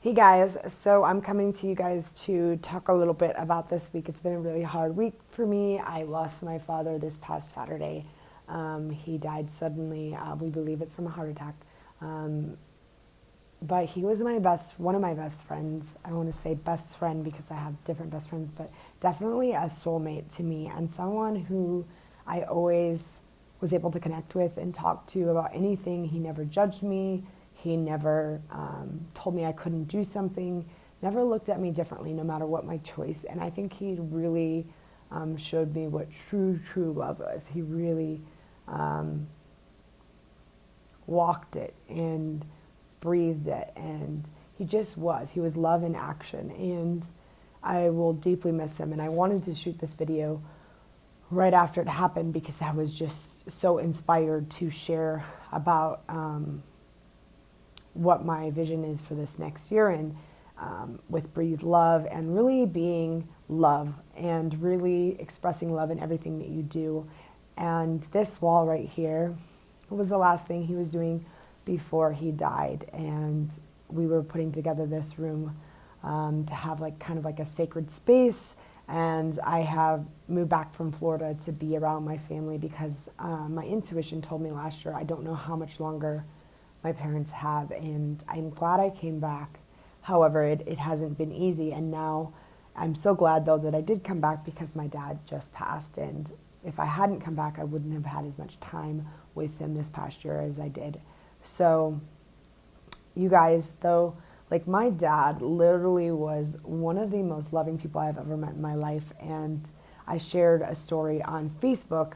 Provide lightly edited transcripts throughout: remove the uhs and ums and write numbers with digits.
Hey guys, so I'm coming to you guys to talk a little bit about this week. It's been a really hard week for me. I lost my father this past Saturday. He died suddenly. We believe it's from a heart attack. But he was one of my best friends. I don't want to say best friend because I have different best friends, but definitely a soulmate to me and someone who I always was able to connect with and talk to about anything. He never judged me. He never told me I couldn't do something, never looked at me differently no matter what my choice. And I think he really showed me what true love was. He really walked it and breathed it, and he just was. He was love in action, and I will deeply miss him. And I wanted to shoot this video right after it happened because I was just so inspired to share about what my vision is for this next year, and with Breathe Love, and really being love and really expressing love in everything that you do. And this wall right here was the last thing he was doing before he died, and we were putting together this room to have kind of like a sacred space. And I have moved back from Florida to be around my family because my intuition told me last year I don't know how much longer my parents have, and I'm glad I came back. However, it hasn't been easy, and now I'm so glad though that I did come back because my dad just passed, and if I hadn't come back I wouldn't have had as much time with him this past year as I did. So you guys, though, like, my dad literally was one of the most loving people I've ever met in my life, and I shared a story on Facebook,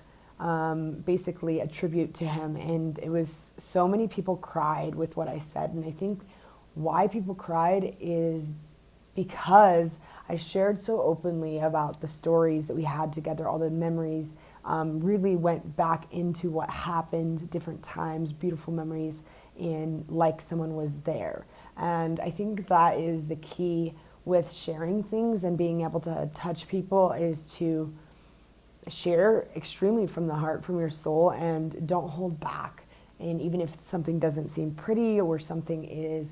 basically a tribute to him, and it was so many people cried with what I said. And I think why people cried is because I shared so openly about the stories that we had together, all the memories, really went back into what happened, different times, beautiful memories, in like someone was there. And I think that is the key with sharing things and being able to touch people, is to share extremely from the heart, from your soul, and don't hold back. And even if something doesn't seem pretty or something is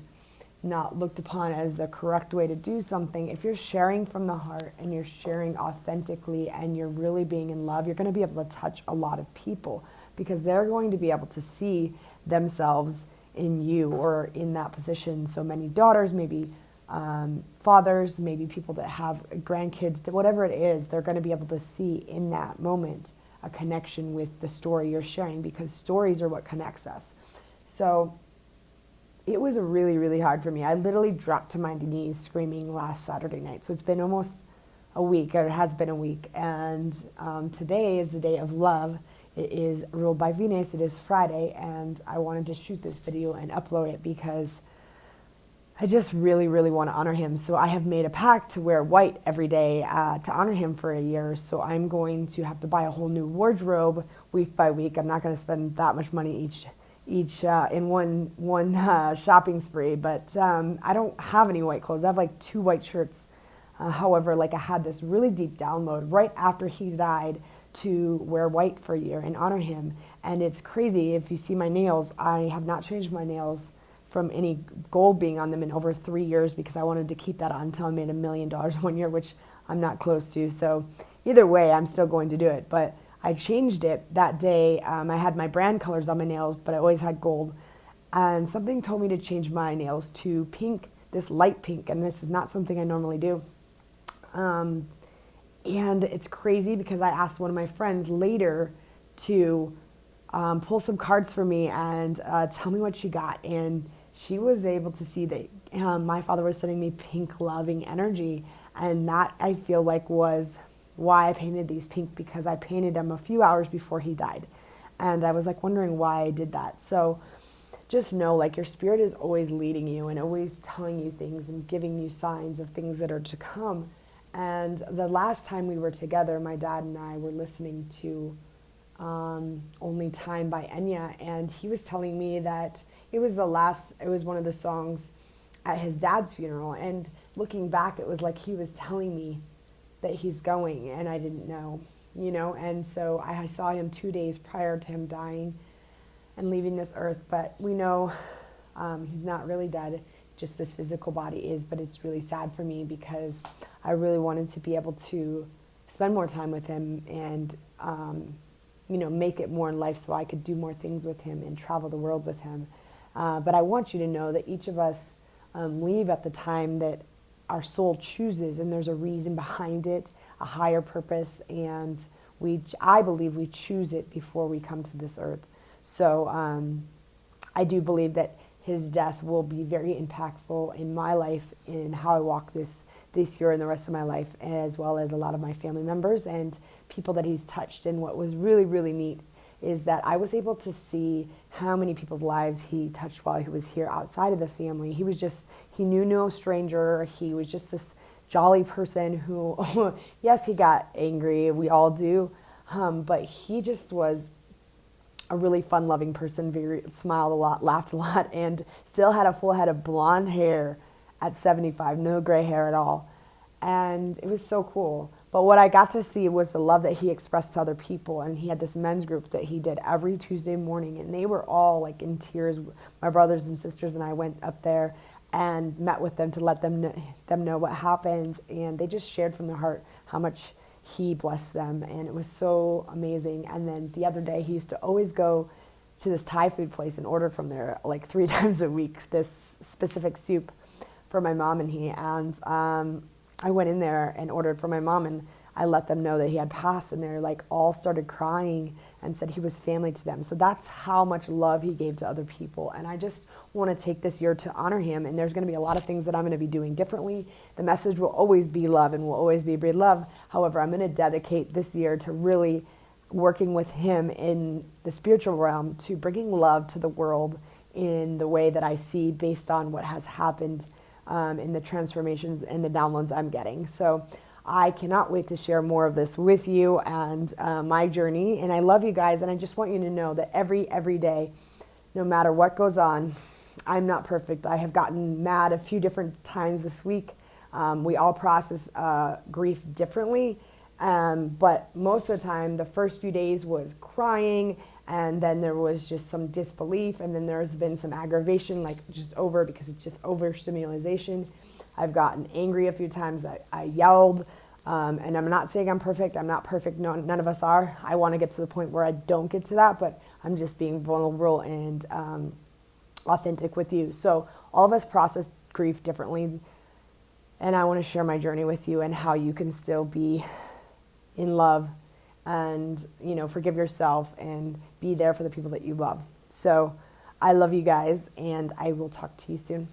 not looked upon as the correct way to do something, if you're sharing from the heart and you're sharing authentically and you're really being in love, you're going to be able to touch a lot of people because they're going to be able to see themselves in you or in that position. So many daughters, maybe fathers, maybe people that have grandkids, whatever it is, they're going to be able to see in that moment a connection with the story you're sharing, because stories are what connects us. So it was really hard for me. I literally dropped to my knees screaming last Saturday night. So it's been almost a week, or it has been a week. And today is the day of love. It is ruled by Venus. It is Friday, and I wanted to shoot this video and upload it because I just really want to honor him. So I have made a pact to wear white every day to honor him for a year. So I'm going to have to buy a whole new wardrobe week by week. I'm not going to spend that much money each in one shopping spree. But I don't have any white clothes. I have like 2 white shirts. However, I had this really deep download right after he died to wear white for a year and honor him. And it's crazy. If you see my nails, I have not changed my nails from any gold being on them in over 3 years because I wanted to keep that on until I made $1 million one year, which I'm not close to. So either way, I'm still going to do it. But I changed it that day. I had my brand colors on my nails, but I always had gold. And something told me to change my nails to pink, this light pink. And this is not something I normally do. And it's crazy because I asked one of my friends later to pull some cards for me and tell me what she got. And she was able to see that my father was sending me pink loving energy. And that, I feel like, was why I painted these pink, because I painted them a few hours before he died. And I was wondering why I did that. So just know, your spirit is always leading you and always telling you things and giving you signs of things that are to come. And the last time we were together, my dad and I were listening to Only Time by Enya, and he was telling me that it was one of the songs at his dad's funeral. And looking back, it was like he was telling me that he's going, and I didn't know, and so I saw him 2 days prior to him dying and leaving this earth. But we know he's not really dead. just this physical body is, but it's really sad for me because I really wanted to be able to spend more time with him and, make it more in life so I could do more things with him and travel the world with him. But I want you to know that each of us leave at the time that our soul chooses, and there's a reason behind it, a higher purpose, and I believe we choose it before we come to this earth. So I do believe that his death will be very impactful in my life, in how I walk this year and the rest of my life, as well as a lot of my family members and people that he's touched. And what was really, really neat is that I was able to see how many people's lives he touched while he was here outside of the family. He knew no stranger. He was just this jolly person who, yes, he got angry. We all do. But he just was a really fun-loving person, smiled a lot, laughed a lot, and still had a full head of blonde hair at 75, no gray hair at all. And it was so cool. But what I got to see was the love that he expressed to other people. And he had this men's group that he did every Tuesday morning, and they were all like in tears. My brothers and sisters and I went up there and met with them to let them know what happened. And they just shared from their heart how much he blessed them, and it was so amazing. And then the other day, he used to always go to this Thai food place and order from there like 3 times a week, this specific soup for my mom and he. And I went in there and ordered for my mom, and I let them know that he had passed, and they're like all started crying and said he was family to them. So that's how much love he gave to other people. And I just want to take this year to honor him. And there's going to be a lot of things that I'm going to be doing differently. The message will always be love and will always be breathe love. However, I'm going to dedicate this year to really working with him in the spiritual realm, to bringing love to the world in the way that I see based on what has happened in the transformations and the downloads I'm getting. So I cannot wait to share more of this with you and my journey. And I love you guys. And I just want you to know that every day, no matter what goes on, I'm not perfect. I have gotten mad a few different times this week. We all process grief differently. But most of the time, the first few days was crying, and then there was just some disbelief, and then there's been some aggravation, like just because it's just overstimulation. I've gotten angry a few times. I yelled, and I'm not saying I'm perfect. I'm not perfect. No, none of us are. I want to get to the point where I don't get to that, but I'm just being vulnerable and authentic with you. So all of us process grief differently, and I want to share my journey with you and how you can still be in love and, forgive yourself and be there for the people that you love. So I love you guys, and I will talk to you soon.